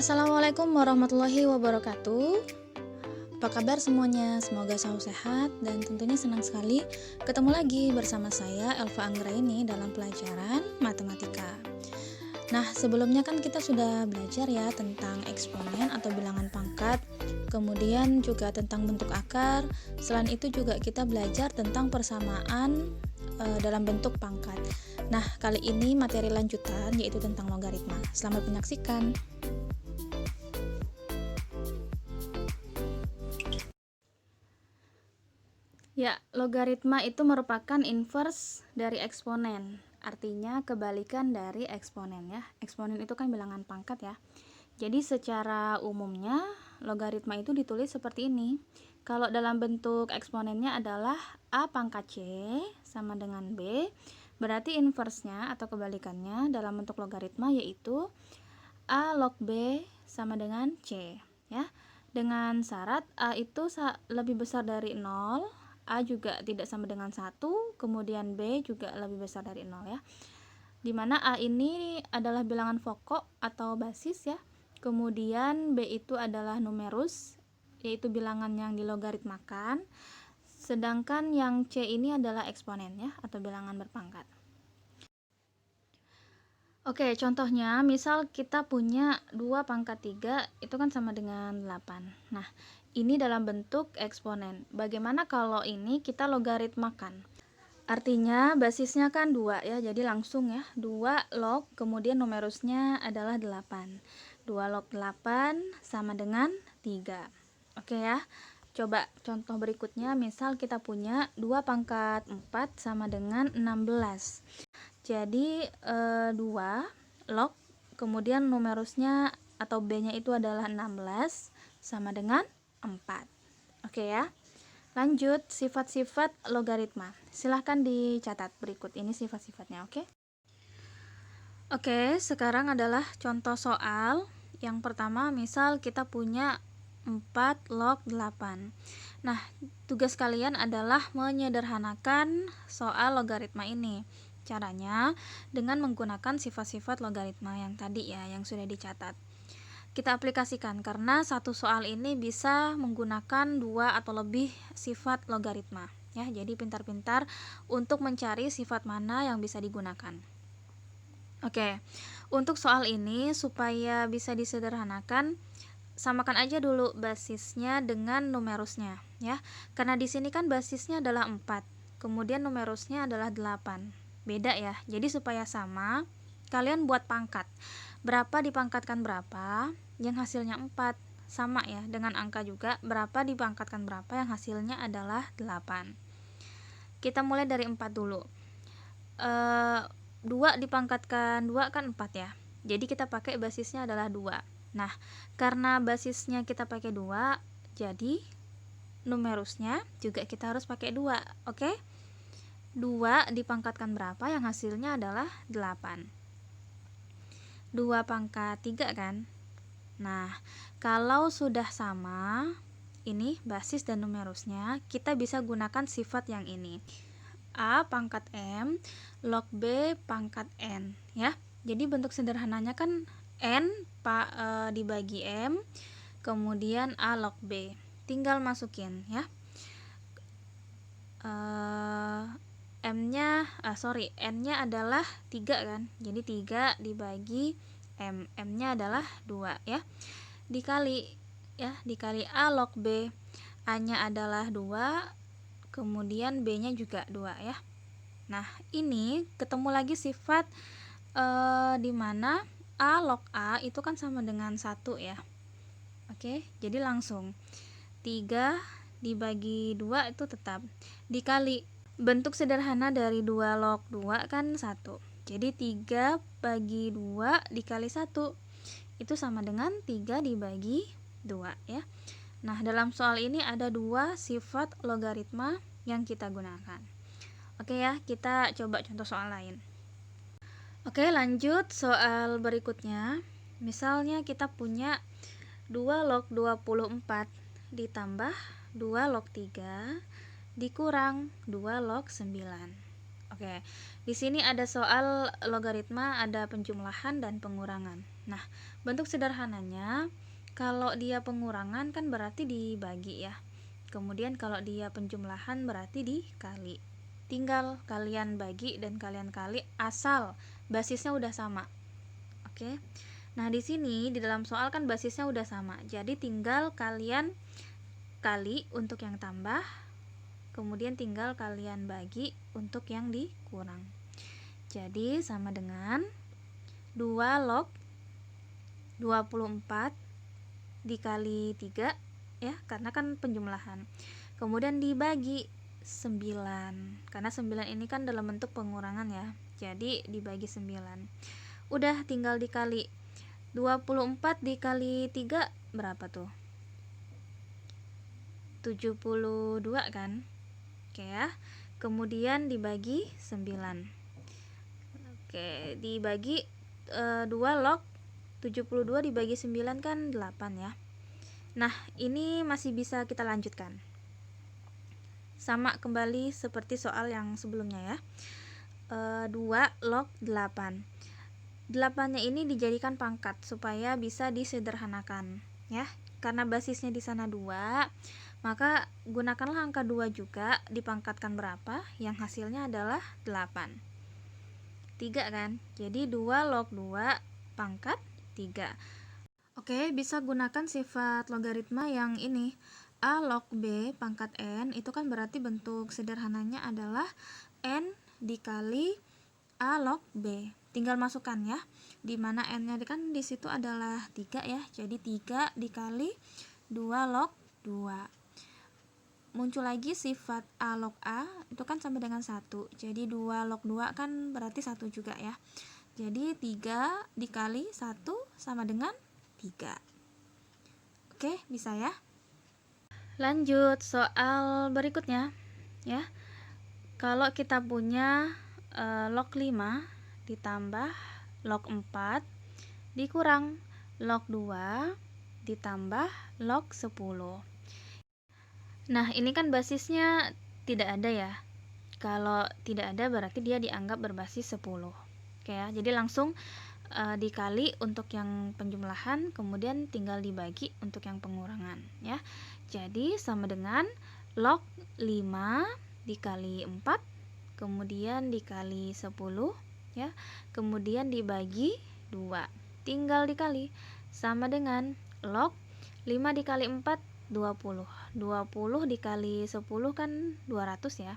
Assalamualaikum warahmatullahi wabarakatuh. Apa kabar semuanya? Semoga selalu sehat dan tentunya senang sekali ketemu lagi bersama saya Elva Anggraini dalam pelajaran matematika. Nah, sebelumnya kan kita sudah belajar ya tentang eksponen atau bilangan pangkat, kemudian juga tentang bentuk akar. Selain itu juga kita belajar tentang persamaan dalam bentuk pangkat. Nah, kali ini materi lanjutan yaitu tentang logaritma. Selamat menyaksikan. Ya, logaritma itu merupakan inverse dari eksponen. Artinya kebalikan dari eksponen ya. Eksponen itu kan bilangan pangkat ya. Jadi secara umumnya logaritma itu ditulis seperti ini. Kalau dalam bentuk eksponennya adalah A pangkat C sama dengan B, berarti inverse-nya atau kebalikannya dalam bentuk logaritma yaitu A log B sama dengan C ya. Dengan syarat A itu lebih besar dari 0, A juga tidak sama dengan 1, kemudian B juga lebih besar dari 0 ya. Dimana A ini adalah bilangan pokok atau basis ya. Kemudian B itu adalah numerus, yaitu bilangan yang dilogaritmakan. Sedangkan yang C ini adalah eksponen ya, atau bilangan berpangkat. Oke, contohnya misal kita punya 2 pangkat 3 itu kan sama dengan 8. Nah, ini dalam bentuk eksponen. Bagaimana kalau ini kita logaritmakan? Artinya basisnya kan 2 ya, jadi langsung ya 2 log kemudian numerusnya adalah 8. 2 log 8 sama dengan 3. Oke ya. Coba contoh berikutnya, misal kita punya 2 pangkat 4 sama dengan 16. Jadi 2 log kemudian numerusnya atau B-nya itu adalah 16 sama dengan 4. Oke ya. Lanjut, sifat-sifat logaritma. Silahkan dicatat berikut ini sifat-sifatnya, oke? Oke, sekarang adalah contoh soal. Yang pertama, misal kita punya 4 log 8. Nah, tugas kalian adalah menyederhanakan soal logaritma ini. Caranya dengan menggunakan sifat-sifat logaritma yang tadi ya, yang sudah dicatat. Kita aplikasikan karena satu soal ini bisa menggunakan 2 atau lebih sifat logaritma ya. Jadi pintar-pintar untuk mencari sifat mana yang bisa digunakan. Oke. Untuk soal ini supaya bisa disederhanakan, samakan aja dulu basisnya dengan numerusnya ya. Karena di sini kan basisnya adalah 4, kemudian numerusnya adalah 8. Beda ya. Jadi supaya sama, kalian buat pangkat. Berapa dipangkatkan berapa yang hasilnya 4, sama ya dengan angka juga. Berapa dipangkatkan berapa yang hasilnya adalah 8. Kita mulai dari 4 dulu. 2 dipangkatkan 2 kan 4 ya. Jadi kita pakai basisnya adalah 2. Nah, karena basisnya kita pakai 2, jadi numerusnya juga kita harus pakai 2. Oke? 2 dipangkatkan berapa yang hasilnya adalah 8. 2 pangkat 3 kan. Nah, kalau sudah sama ini basis dan numerusnya, kita bisa gunakan sifat yang ini. A pangkat M log B pangkat N ya. Jadi bentuk sederhananya kan N dibagi M, kemudian A log B. Tinggal masukin ya. N-nya adalah 3 kan. Jadi 3 dibagi M. M-nya adalah 2 ya. Dikali A log B. A-nya adalah 2, kemudian B-nya juga 2 ya. Nah, ini ketemu lagi sifat di mana A log A itu kan sama dengan 1 ya. Oke, jadi langsung 3 dibagi 2 itu tetap dikali bentuk sederhana dari 2 log 2 kan 1. Jadi 3 bagi 2 dikali 1 itu sama dengan 3 dibagi 2 ya. Nah, dalam soal ini ada 2 sifat logaritma yang kita gunakan. Oke ya, kita coba contoh soal lain. Oke, lanjut soal berikutnya. Misalnya kita punya 2 log 24 ditambah 2 log 3 dikurang 2 log 9. Oke, di sini ada soal logaritma, ada penjumlahan dan pengurangan. Nah, bentuk sederhananya, kalau dia pengurangan kan berarti dibagi ya. Kemudian kalau dia penjumlahan berarti dikali. Tinggal kalian bagi dan kalian kali asal basisnya udah sama. Oke. Nah, di sini di dalam soal kan basisnya udah sama. Jadi tinggal kalian kali untuk yang tambah, kemudian tinggal kalian bagi untuk yang dikurang. Jadi sama dengan 2 log 24 dikali 3 ya, karena kan penjumlahan. Kemudian dibagi 9. Karena 9 ini kan dalam bentuk pengurangan ya. Jadi dibagi 9. Udah tinggal dikali. 24 dikali 3 berapa tuh? 72 kan? Oke ya. Kemudian dibagi 9. Oke, dibagi 2 log 72 dibagi 9 kan 8 ya. Nah, ini masih bisa kita lanjutkan. Sama kembali seperti soal yang sebelumnya ya. 2 log 8. 8-nya ini dijadikan pangkat supaya bisa disederhanakan ya. Karena basisnya di sana 2, maka gunakanlah angka 2 juga, dipangkatkan berapa? Yang hasilnya adalah 8. 3 kan? Jadi 2 log 2 pangkat 3. Oke, bisa gunakan sifat logaritma yang ini. A log B pangkat N, itu kan berarti bentuk sederhananya adalah N dikali A log B. Tinggal masukkan ya, dimana n-nya kan di situ adalah 3 ya, jadi 3 dikali 2 log 2. Muncul lagi sifat A log A, itu kan sama dengan 1, jadi 2 log 2 kan berarti 1 juga ya, jadi 3 dikali 1 sama dengan 3. Oke, bisa ya. Lanjut soal berikutnya ya. Kalau kita punya log 5 ditambah log 4 dikurang log 2 ditambah log 10. Nah, ini kan basisnya tidak ada ya. Kalau tidak ada berarti dia dianggap berbasis 10. Oke ya, jadi langsung dikali untuk yang penjumlahan, kemudian tinggal dibagi untuk yang pengurangan ya. Jadi sama dengan log 5 dikali 4, kemudian dikali 10 ya, kemudian dibagi 2, tinggal dikali, sama dengan log 5 dikali 4 20. 20 dikali 10 kan 200 ya,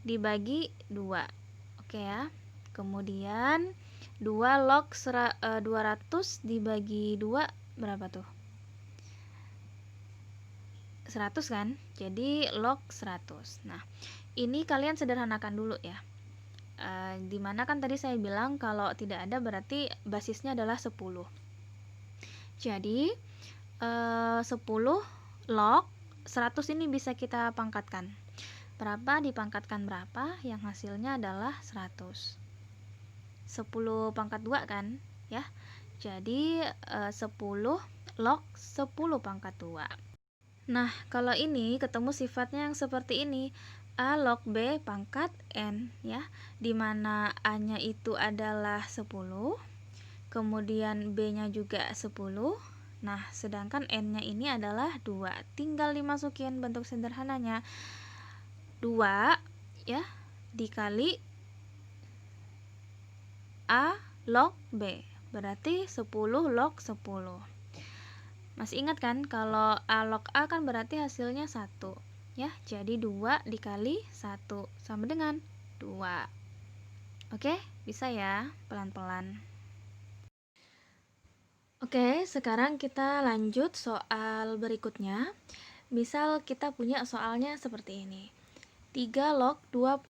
dibagi 2. Oke ya. Kemudian 2 log 200 dibagi 2 berapa tuh? 100 kan? Jadi log 100. Nah, ini kalian sederhanakan dulu ya. Dimana kan tadi saya bilang kalau tidak ada berarti basisnya adalah 10. Jadi 10 log 100 ini bisa kita pangkatkan. Berapa dipangkatkan berapa? Yang hasilnya adalah 100. 10 pangkat 2 kan ya. Jadi 10 log 10 pangkat 2. Nah, kalau ini ketemu sifatnya yang seperti ini, A log B pangkat N ya, dimana A-nya itu adalah 10, kemudian B-nya juga 10. Nah, sedangkan N-nya ini adalah 2. Tinggal dimasukin bentuk sederhananya. 2 ya dikali A log B, berarti 10 log 10. Masih ingat kan kalau A log A kan berarti hasilnya 1 ya, jadi 2 dikali 1 sama dengan 2. Oke, bisa ya, pelan-pelan. Oke, sekarang kita lanjut soal berikutnya. Misal kita punya soalnya seperti ini. 3 log 20